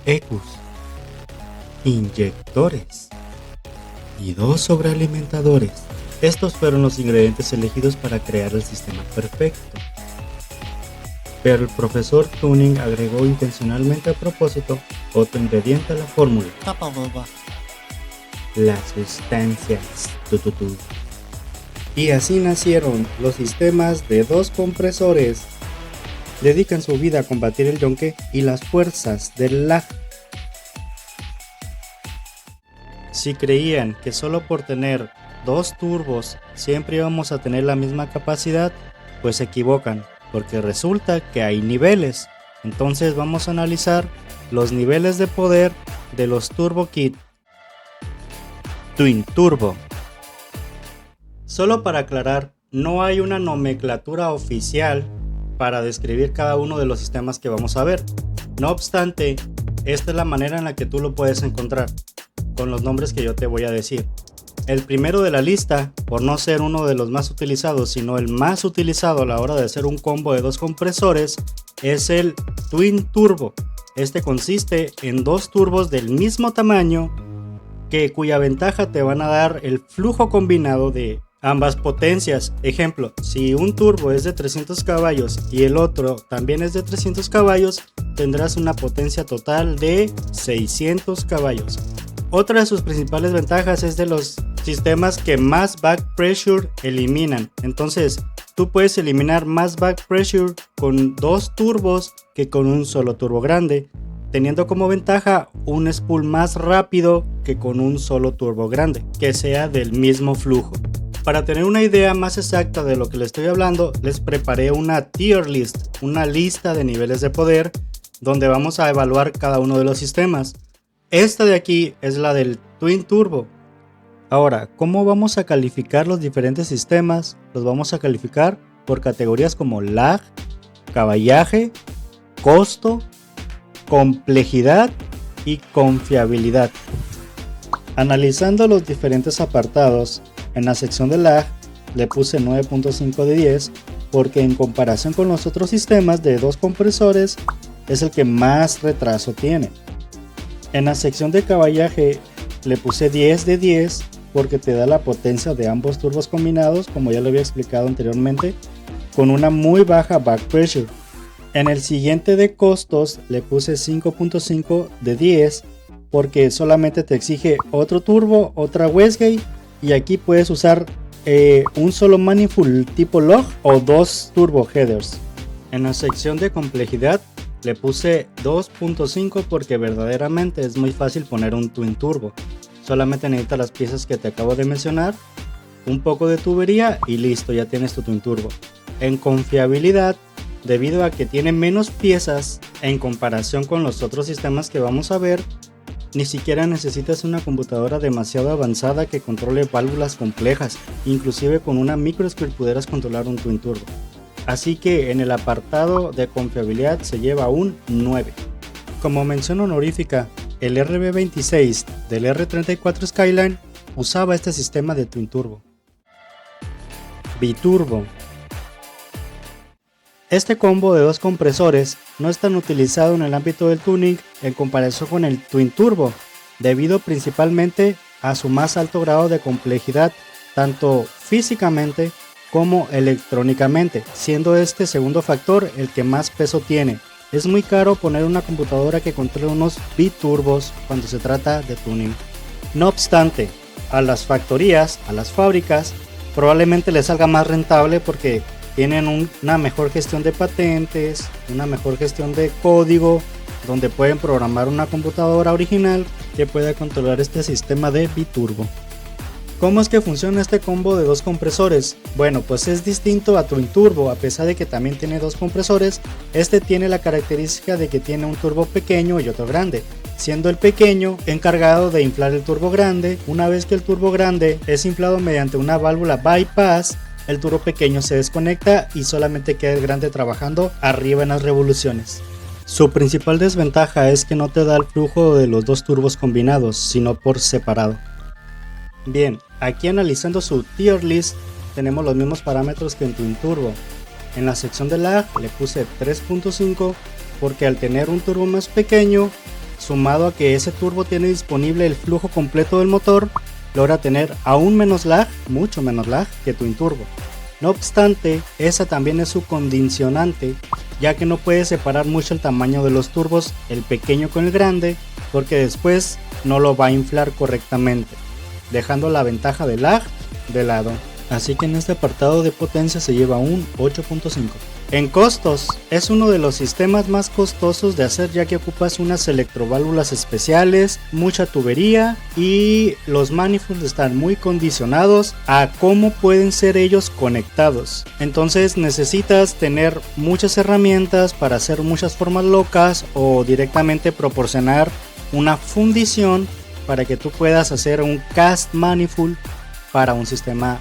ECUs, inyectores y 2 sobrealimentadores. Estos fueron los ingredientes elegidos para crear el sistema perfecto. Pero el profesor Tuning agregó intencionalmente a propósito otro ingrediente a la fórmula: las sustancias. Y así nacieron los sistemas de 2 compresores. Dedican su vida a combatir el yonke y las fuerzas del lag. Si creían que solo por tener 2 turbos siempre íbamos a tener la misma capacidad, pues se equivocan, porque resulta que hay niveles. Entonces vamos a analizar los niveles de poder de los Turbo Kit. Twin Turbo. Solo para aclarar, no hay una nomenclatura oficial para describir cada uno de los sistemas que vamos a ver. No obstante, esta es la manera en la que tú lo puedes encontrar, con los nombres que yo te voy a decir. El primero de la lista, por no ser uno de los más utilizados, sino el más utilizado a la hora de hacer un combo de 2 compresores, es el Twin Turbo. Este consiste en 2 turbos del mismo tamaño, cuya ventaja te van a dar el flujo combinado de ambas potencias. Ejemplo, si un turbo es de 300 caballos y el otro también es de 300 caballos, tendrás una potencia total de 600 caballos. Otra de sus principales ventajas es de los sistemas que más back pressure eliminan. Entonces, tú puedes eliminar más back pressure con 2 turbos que con un solo turbo grande, teniendo como ventaja un spool más rápido que con un solo turbo grande, que sea del mismo flujo. Para tener una idea más exacta de lo que les estoy hablando, les preparé una tier list, una lista de niveles de poder, donde vamos a evaluar cada uno de los sistemas. Esta de aquí es la del Twin Turbo. Ahora, ¿cómo vamos a calificar los diferentes sistemas? Los vamos a calificar por categorías como lag, caballaje, costo, complejidad y confiabilidad. Analizando los diferentes apartados, en la sección de lag le puse 9.5 de 10 porque en comparación con los otros sistemas de 2 compresores es el que más retraso tiene. En la sección de caballaje le puse 10 de 10 porque te da la potencia de ambos turbos combinados, como ya lo había explicado anteriormente, con una muy baja back pressure. En el siguiente de costos le puse 5.5 de 10 porque solamente te exige otro turbo, otra wastegate, y aquí puedes usar un solo manifold tipo log o 2 turbo headers. En la sección de complejidad le puse 2.5 porque verdaderamente es muy fácil poner un twin turbo. Solamente necesitas las piezas que te acabo de mencionar, un poco de tubería y listo, ya tienes tu twin turbo. En confiabilidad, debido a que tiene menos piezas en comparación con los otros sistemas que vamos a ver, ni siquiera necesitas una computadora demasiado avanzada que controle válvulas complejas. Inclusive con una microscript pudieras controlar un twin turbo. Así que en el apartado de confiabilidad se lleva un 9. Como mención honorífica, el RB26 del R34 Skyline usaba este sistema de twin turbo. Biturbo. Este combo de 2 compresores no es tan utilizado en el ámbito del tuning en comparación con el Twin Turbo, debido principalmente a su más alto grado de complejidad, tanto físicamente como electrónicamente, siendo este segundo factor el que más peso tiene. Es muy caro poner una computadora que controle unos biturbos cuando se trata de tuning. No obstante, a las factorías, a las fábricas, probablemente les salga más rentable porque tienen una mejor gestión de patentes, una mejor gestión de código, donde pueden programar una computadora original que pueda controlar este sistema de biturbo. ¿Cómo es que funciona este combo de 2 compresores? Bueno, pues es distinto a Twin Turbo. A pesar de que también tiene 2 compresores, este tiene la característica de que tiene un turbo pequeño y otro grande, siendo el pequeño encargado de inflar el turbo grande. Una vez que el turbo grande es inflado mediante una válvula bypass, el turbo pequeño se desconecta y solamente queda el grande trabajando arriba en las revoluciones. Su principal desventaja es que no te da el flujo de los 2 turbos combinados, sino por separado. Bien, aquí analizando su tier list tenemos los mismos parámetros que en Twin Turbo. En la sección de lag le puse 3.5 porque al tener un turbo más pequeño sumado a que ese turbo tiene disponible el flujo completo del motor, logra tener aún menos lag, mucho menos lag que Twin Turbo. No obstante, esa también es su condicionante, ya que no puede separar mucho el tamaño de los turbos, el pequeño con el grande, porque después no lo va a inflar correctamente, dejando la ventaja de lag de lado. Así que en este apartado de potencia se lleva un 8.5. En costos, es uno de los sistemas más costosos de hacer, ya que ocupas unas electroválvulas especiales, mucha tubería y los manifolds están muy condicionados a cómo pueden ser ellos conectados. Entonces necesitas tener muchas herramientas para hacer muchas formas locas o directamente proporcionar una fundición para que tú puedas hacer un cast manifold para un sistema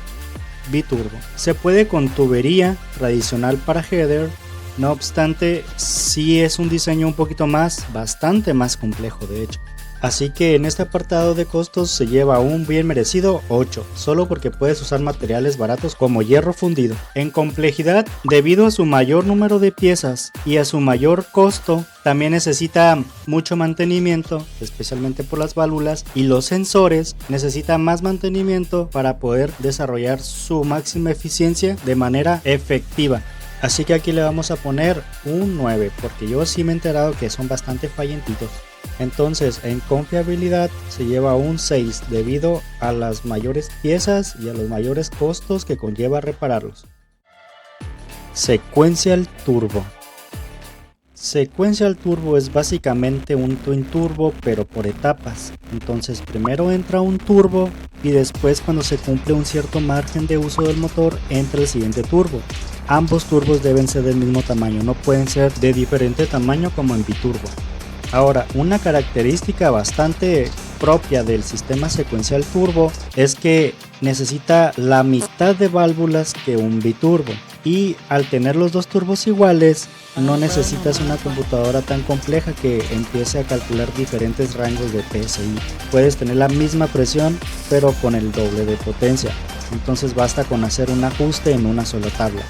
biturbo. Se puede con tubería tradicional para header, no obstante sí es un diseño un poquito bastante más complejo de hecho. Así que en este apartado de costos se lleva un bien merecido 8, solo porque puedes usar materiales baratos como hierro fundido. En complejidad, debido a su mayor número de piezas y a su mayor costo, también necesita mucho mantenimiento, especialmente por las válvulas, y los sensores necesitan más mantenimiento para poder desarrollar su máxima eficiencia de manera efectiva. Así que aquí le vamos a poner un 9, porque yo sí me he enterado que son bastante fallentitos. Entonces en confiabilidad se lleva un 6 debido a las mayores piezas y a los mayores costos que conlleva repararlos. Sequential Turbo. Sequential Turbo es básicamente un Twin Turbo pero por etapas. Entonces primero entra un turbo y después, cuando se cumple un cierto margen de uso del motor, entra el siguiente turbo. Ambos turbos deben ser del mismo tamaño, no pueden ser de diferente tamaño como en biturbo. Ahora, una característica bastante propia del sistema secuencial turbo es que necesita la mitad de válvulas que un biturbo, y al tener los dos turbos iguales no necesitas una computadora tan compleja que empiece a calcular diferentes rangos de PSI. Puedes tener la misma presión pero con el doble de potencia, entonces basta con hacer un ajuste en una sola tabla.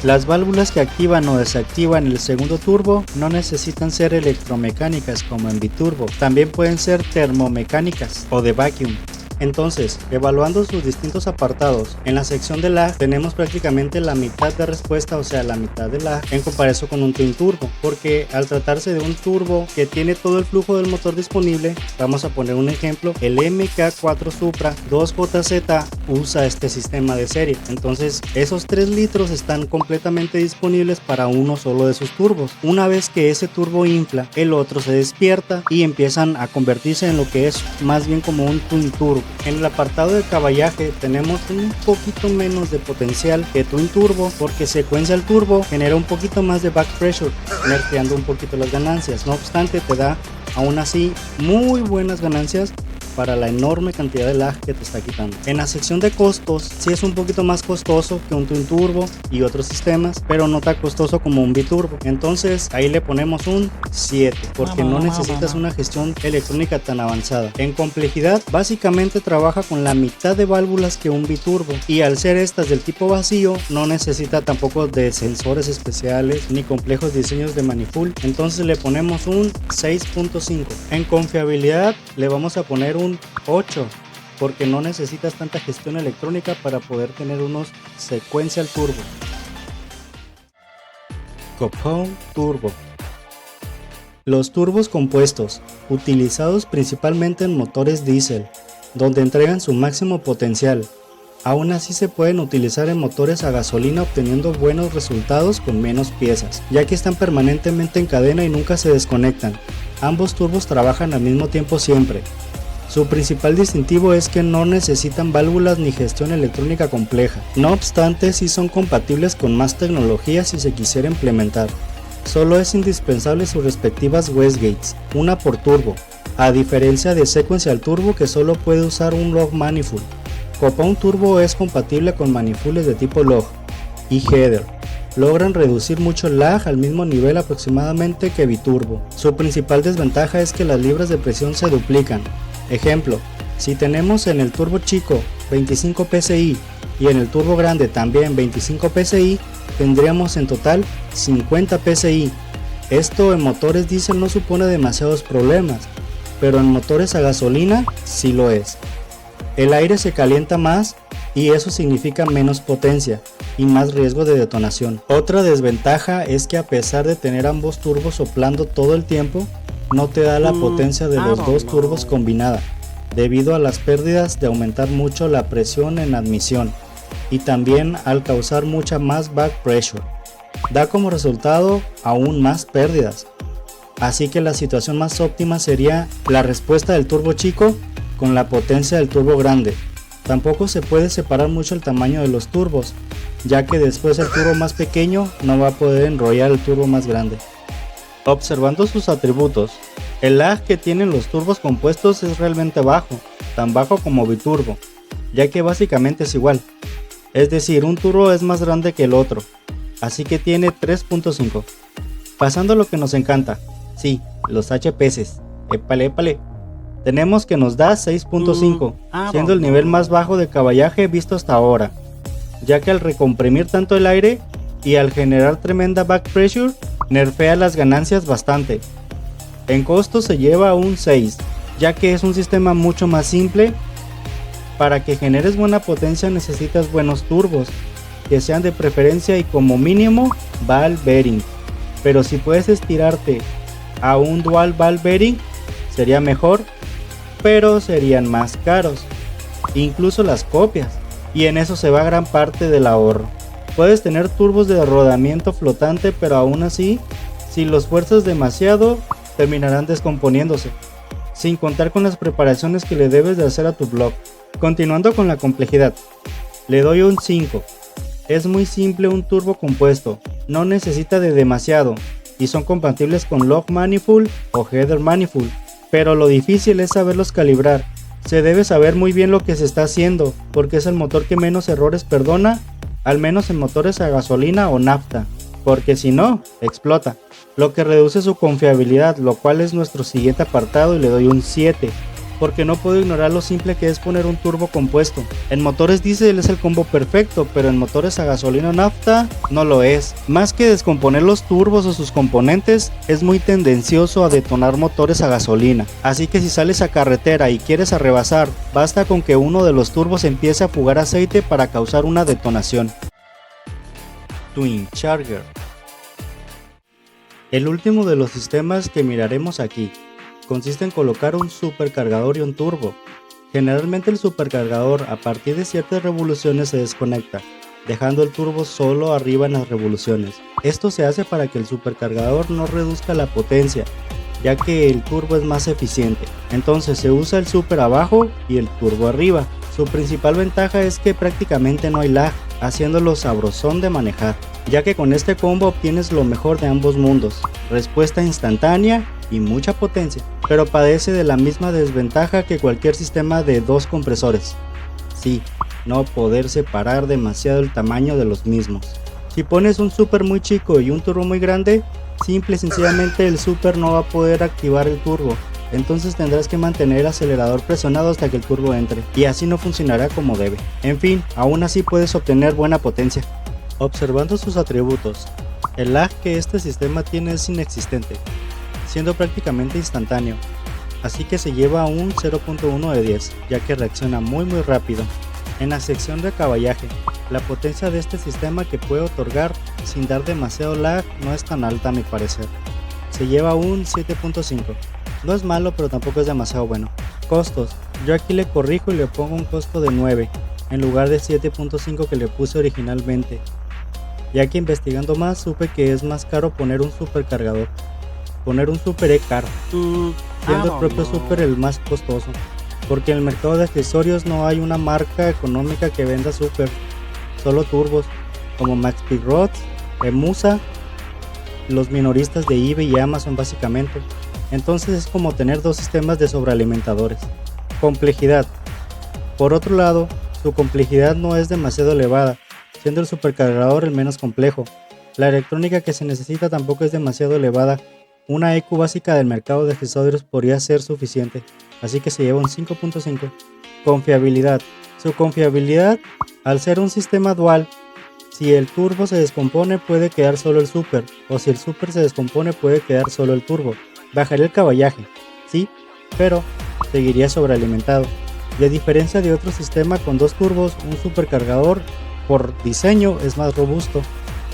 Las válvulas que activan o desactivan el segundo turbo no necesitan ser electromecánicas como en biturbo, también pueden ser termomecánicas o de vacuum. Entonces, evaluando sus distintos apartados, en la sección de lag tenemos prácticamente la mitad de respuesta, o sea la mitad de lag en comparación con un Twin Turbo, porque al tratarse de un turbo que tiene todo el flujo del motor disponible, vamos a poner un ejemplo, el MK4 Supra 2JZ usa este sistema de serie, entonces esos 3 litros están completamente disponibles para uno solo de sus turbos. Una vez que ese turbo infla, el otro se despierta y empiezan a convertirse en lo que es más bien como un Twin Turbo. En el apartado de caballaje tenemos un poquito menos de potencial que Twin Turbo, porque Sequential Turbo genera un poquito más de back pressure, nerfeando un poquito las ganancias. No obstante, te da aún así muy buenas ganancias para la enorme cantidad de lag que te está quitando. En la sección de costos, sí es un poquito más costoso que un Twin Turbo y otros sistemas, pero no tan costoso como un biturbo. Entonces ahí le ponemos un 7, porque no necesitas una gestión electrónica tan avanzada. En complejidad, básicamente trabaja con la mitad de válvulas que un biturbo, y al ser estas del tipo vacío, no necesita tampoco de sensores especiales ni complejos diseños de manifold. Entonces le ponemos un 6.5. En confiabilidad le vamos a poner un 8, porque no necesitas tanta gestión electrónica para poder tener unos Sequential Turbo. Compound Turbo. Los turbos compuestos, utilizados principalmente en motores diésel, donde entregan su máximo potencial. Aún así se pueden utilizar en motores a gasolina, obteniendo buenos resultados con menos piezas, ya que están permanentemente en cadena y nunca se desconectan. Ambos turbos trabajan al mismo tiempo siempre. Su principal distintivo es que no necesitan válvulas ni gestión electrónica compleja. No obstante, sí son compatibles con más tecnologías si se quisiera implementar. Solo es indispensable sus respectivas wastegates, una por turbo, a diferencia de Sequential Turbo, que solo puede usar un log manifold. Compound Turbo es compatible con manifolds de tipo log y header. Logran reducir mucho lag al mismo nivel aproximadamente que biturbo. Su principal desventaja es que las libras de presión se duplican. Ejemplo, si tenemos en el turbo chico 25 PSI y en el turbo grande también 25 PSI, tendríamos en total 50 PSI. Esto en motores diésel no supone demasiados problemas, pero en motores a gasolina sí lo es. El aire se calienta más y eso significa menos potencia y más riesgo de detonación. Otra desventaja es que a pesar de tener ambos turbos soplando todo el tiempo, no te da la potencia de los dos turbos combinada, debido a las pérdidas de aumentar mucho la presión en admisión y también al causar mucha más back pressure. Da como resultado aún más pérdidas. Así que la situación más óptima sería la respuesta del turbo chico con la potencia del turbo grande. Tampoco se puede separar mucho el tamaño de los turbos, ya que después el turbo más pequeño no va a poder enrollar el turbo más grande. Observando sus atributos, el lag que tienen los turbos compuestos es realmente bajo, tan bajo como biturbo, ya que básicamente es igual. Es decir, un turbo es más grande que el otro, así que tiene 3.5. Pasando a lo que nos encanta, sí, los HPs, épale. Tenemos que nos da 6.5, siendo el nivel más bajo de caballaje visto hasta ahora, ya que al recomprimir tanto el aire y al generar tremenda back pressure, nerfea las ganancias bastante. En costo se lleva un 6, ya que es un sistema mucho más simple. Para que generes buena potencia necesitas buenos turbos, que sean de preferencia y como mínimo ball bearing, pero si puedes estirarte a un dual ball bearing sería mejor, pero serían más caros, incluso las copias, y en eso se va gran parte del ahorro. Puedes tener turbos de rodamiento flotante, pero aún así, si los fuerzas demasiado, terminarán descomponiéndose, sin contar con las preparaciones que le debes de hacer a tu block. Continuando con la complejidad, le doy un 5. Es muy simple un turbo compuesto, no necesita de demasiado, y son compatibles con log manifold o header manifold, pero lo difícil es saberlos calibrar. Se debe saber muy bien lo que se está haciendo, porque es el motor que menos errores perdona, al menos en motores a gasolina o nafta, porque si no, explota, lo que reduce su confiabilidad, lo cual es nuestro siguiente apartado, y le doy un 7, porque no puedo ignorar lo simple que es poner un turbo compuesto. En motores diésel es el combo perfecto, pero en motores a gasolina o nafta no lo es. Más que descomponer los turbos o sus componentes, es muy tendencioso a detonar motores a gasolina. Así que si sales a carretera y quieres arrebasar, basta con que uno de los turbos empiece a fugar aceite para causar una detonación. Twin Charger. El último de los sistemas que miraremos aquí consiste en colocar un supercargador y un turbo. Generalmente el supercargador a partir de ciertas revoluciones se desconecta, dejando el turbo solo arriba en las revoluciones. Esto se hace para que el supercargador no reduzca la potencia, ya que el turbo es más eficiente. Entonces se usa el super abajo y el turbo arriba. Su principal ventaja es que prácticamente no hay lag, haciéndolo sabrosón de manejar, ya que con este combo obtienes lo mejor de ambos mundos, respuesta instantánea y mucha potencia, pero padece de la misma desventaja que cualquier sistema de dos compresores. Sí, no poder separar demasiado el tamaño de los mismos. Si pones un super muy chico y un turbo muy grande, simple y sencillamente el super no va a poder activar el turbo, entonces tendrás que mantener el acelerador presionado hasta que el turbo entre, y así no funcionará como debe. En fin, aún así puedes obtener buena potencia. Observando sus atributos, el lag que este sistema tiene es inexistente, siendo prácticamente instantáneo, así que se lleva un 0.1 de 10, ya que reacciona muy rápido. En la sección de caballaje, la potencia de este sistema que puede otorgar sin dar demasiado lag no es tan alta a mi parecer. Se lleva un 7.5, no es malo pero tampoco es demasiado bueno. Costos, yo aquí le corrijo y le pongo un costo de 9, en lugar de 7.5 que le puse originalmente, ya que investigando más supe que es más caro poner un supercargador. Poner un super es caro, siendo el propio super el más costoso, porque en el mercado de accesorios no hay una marca económica que venda super, solo turbos, como Maxpeak Rods, Emusa, los minoristas de eBay y Amazon básicamente. Entonces es como tener dos sistemas de sobrealimentadores. Complejidad. Por otro lado, su complejidad no es demasiado elevada, siendo el supercargador el menos complejo. La electrónica que se necesita tampoco es demasiado elevada. Una EQ básica del mercado de accesorios podría ser suficiente, así que se lleva un 5.5. Confiabilidad. Su confiabilidad, al ser un sistema dual, Si el turbo se descompone puede quedar solo el super, o si el super se descompone puede quedar solo el turbo. Bajaría el caballaje, sí, pero seguiría sobrealimentado. Y a diferencia de otro sistema con dos turbos, un supercargador por diseño es más robusto,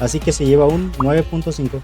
así que se lleva un 9.5.